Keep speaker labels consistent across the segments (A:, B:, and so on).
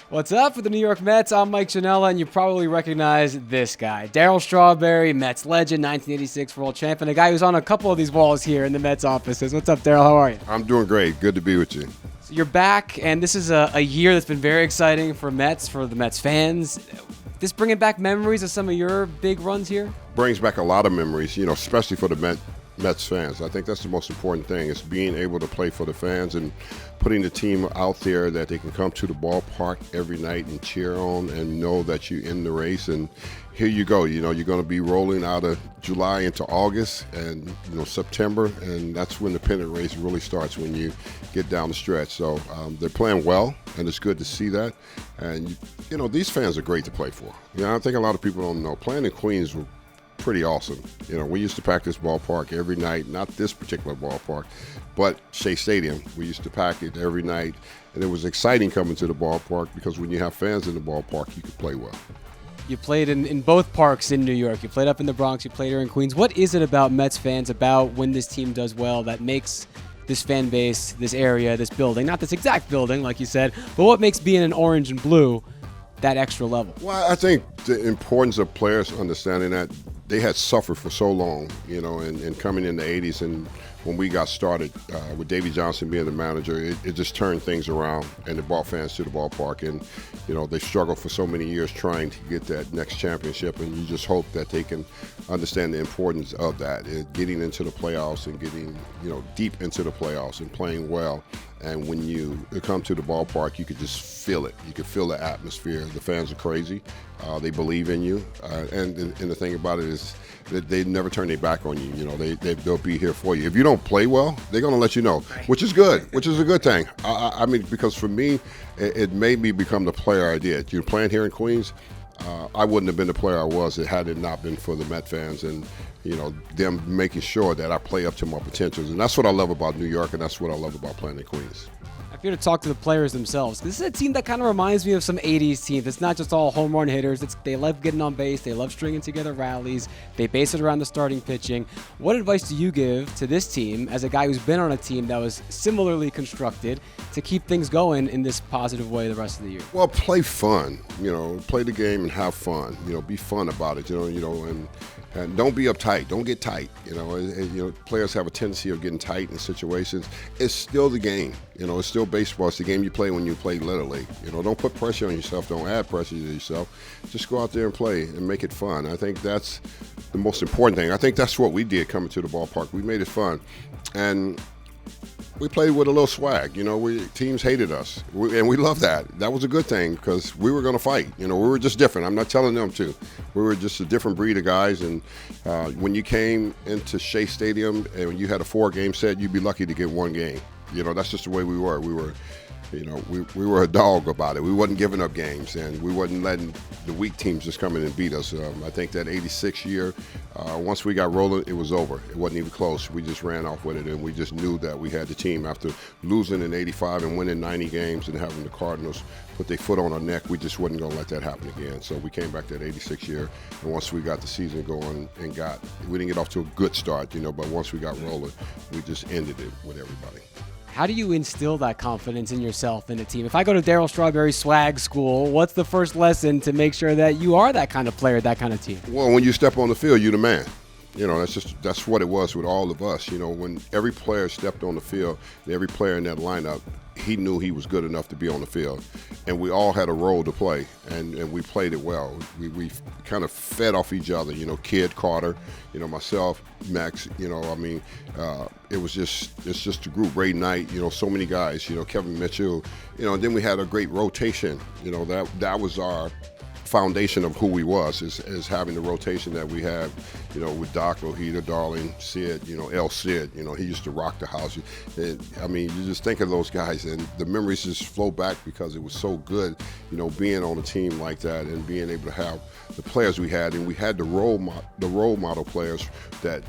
A: What's up with the New York Mets? I'm Mike Janella, and you probably recognize this guy. Darryl Strawberry, Mets legend, 1986 world champion, a guy who's on a couple of these walls here in the Mets offices. What's up, Darryl? How are you?
B: I'm doing great. Good to be with you.
A: So you're back, and this is a year that's been very exciting for the Mets fans. This bringing back memories of some of your big runs here?
B: Brings back a lot of memories, especially for the Mets fans. I think that's the most important thing, is being able to play for the fans and putting the team out there that they can come to the ballpark every night and cheer on and know that you're in the race. And here you go. You're going to be rolling out of July into August and September, and that's when the pennant race really starts, when you get down the stretch. So they're playing well, and it's good to see that. And these fans are great to play for. I think a lot of people don't know, playing in Queens were pretty awesome. We used to pack this ballpark every night, not this particular ballpark, but Shea Stadium. We used to pack it every night, and it was exciting coming to the ballpark because when you have fans in the ballpark, you can play well.
A: You played in both parks in New York. You played up in the Bronx, you played here in Queens. What is it about Mets fans, about when this team does well, that makes this fan base, this area, this building, not this exact building like you said, but what makes being in orange and blue that extra level?
B: Well, I think the importance of players understanding that they had suffered for so long, and coming in the 80s, and when we got started with Davey Johnson being the manager, it just turned things around, and it brought fans to the ballpark. And they struggled for so many years trying to get that next championship, and you just hope that they can understand the importance of that, and getting into the playoffs and getting deep into the playoffs and playing well. And when you come to the ballpark, you could just feel it. You could feel the atmosphere. The fans are crazy. They believe in you. And the thing about it is that they never turn their back on you. They'll be here for you. If you don't play well, they're going to let you know, which is good, which is a good thing. I mean, because for me, it made me become the player I did. Playing here in Queens, I wouldn't have been the player I was had it not been for the Met fans and them making sure that I play up to my potentials. And that's what I love about New York, and that's what I love about playing in Queens.
A: I'm here to talk to the players themselves. This is a team that kind of reminds me of some 80s teams. It's not just all home run hitters. They love getting on base. They love stringing together rallies. They base it around the starting pitching. What advice do you give to this team as a guy who's been on a team that was similarly constructed to keep things going in this positive way the rest of the year?
B: Well, play fun. Play the game and have fun. Be fun about it. And don't be uptight. Don't get tight. Players have a tendency of getting tight in situations. It's still the game. It's still baseball. It's the game you play when you play Little League. Don't put pressure on yourself. Don't add pressure to yourself. Just go out there and play and make it fun. I think that's the most important thing. I think that's what we did coming to the ballpark. We made it fun. And we played with a little swag. Teams hated us, and we loved that. That was a good thing because we were going to fight. We were just different. I'm not telling them to. We were just a different breed of guys, and when you came into Shea Stadium and when you had a 4-game set, you'd be lucky to get one game. That's just the way we were. We were a dog about it. We wasn't giving up games, and we wasn't letting the weak teams just come in and beat us. I think that 86 year, once we got rolling, it was over. It wasn't even close. We just ran off with it, and we just knew that we had the team. After losing in 85 and winning 90 games and having the Cardinals put their foot on our neck, we just wasn't going to let that happen again. So we came back that 86 year, and once we got the season going and we didn't get off to a good start, but once we got rolling, we just ended it with everybody.
A: How do you instill that confidence in yourself in a team? If I go to Darryl Strawberry's swag school, what's the first lesson to make sure that you are that kind of player, that kind of team?
B: Well, when you step on the field, you're the man. That's what it was with all of us. When every player stepped on the field, every player in that lineup, he knew he was good enough to be on the field. And we all had a role to play, and we played it well. We kind of fed off each other, Kid, Carter, myself, Max, it's just a group. Ray Knight, so many guys, Kevin Mitchell, and then we had a great rotation. That was our foundation of who we was, is having the rotation that we have, with Doc, Ojeda, Darling, Sid, El Sid, he used to rock the house. You just think of those guys, and the memories just flow back because it was so good, being on a team like that and being able to have the players we had, and we had the role model players that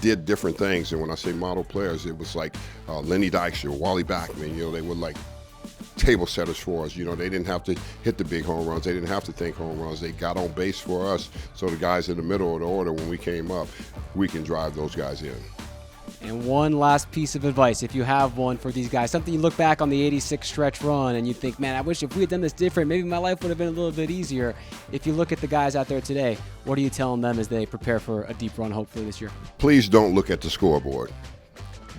B: did different things. And when I say model players, it was like Lenny Dykstra, Wally Backman, they were like table setters for us. They didn't have to hit the big home runs. They didn't have to think home runs. They got on base for us. So the guys in the middle of the order, when we came up, we can drive those guys in.
A: And one last piece of advice, if you have one for these guys, something you look back on the 86 stretch run and you think, man, I wish if we had done this different, maybe my life would have been a little bit easier. If you look at the guys out there today, what are you telling them as they prepare for a deep run hopefully this year?
B: Please don't look at the scoreboard.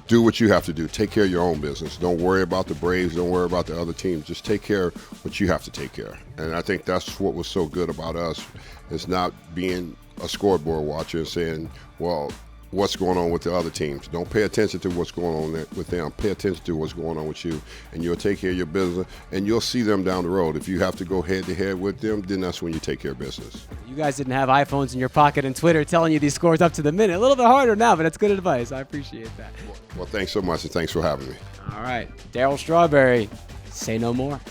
B: Do what you have to do. Take care of your own business. Don't worry about the Braves. Don't worry about the other teams. Just take care of what you have to take care of. And I think that's what was so good about us, is not being a scoreboard watcher and saying, well, what's going on with the other teams. Don't pay attention to what's going on with them. Pay attention to what's going on with you, and you'll take care of your business, and you'll see them down the road. If you have to go head-to-head with them, then that's when you take care of business.
A: You guys didn't have iPhones in your pocket and Twitter telling you these scores up to the minute. A little bit harder now, but it's good advice. I appreciate that.
B: Well, thanks so much, and thanks for having me.
A: All right. Darryl Strawberry, say no more.